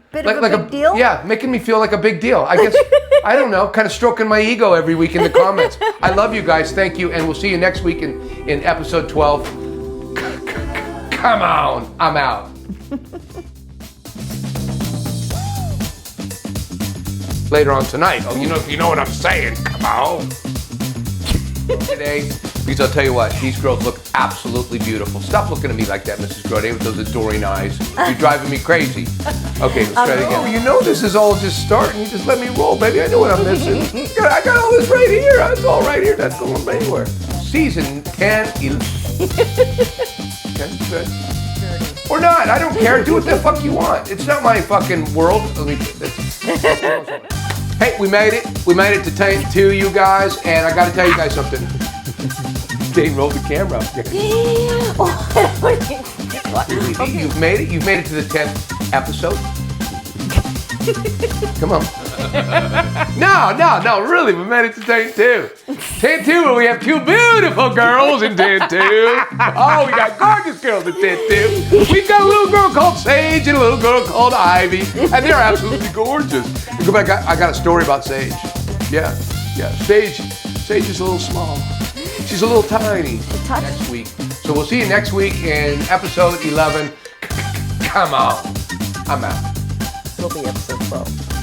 deal? Yeah, making me feel like a big deal. I guess, I don't know, kind of stroking my ego every week in the comments. I love you guys. Thank you. And we'll see you next week in episode 12. Come on. I'm out. Later on tonight. Oh, if you know what I'm saying. Come on. Today, because I'll tell you what, these girls look absolutely beautiful. Stop looking at me like that, Mrs. GrowDaddy, with those adoring eyes. You're driving me crazy. Okay, let's try it again. This is all just starting. You just let me roll, baby. I know what I'm missing. I got all this right here. It's all right here. That's going anywhere. Season 10, 11. Okay, good. Or not. I don't care. Do what the fuck you want. It's not my fucking world. Hey, we made it. We made it to tank 2, you guys. And I got to tell you guys something. Dane rolled the camera. You've made it. You've made it to the 10th episode. Come on. No, really, we made it to tank 2. Tank 2, where we have 2 beautiful girls in tank 2. Oh, we got gorgeous girls in tank 2. We've got a little girl called Sage and a little girl called Ivy, and they're absolutely gorgeous. Go back. I got a story about Sage. Yeah. Sage is a little small. She's a little tiny. Next week. So we'll see you next week in episode 11. Come on. I'm out. It'll be episode 12.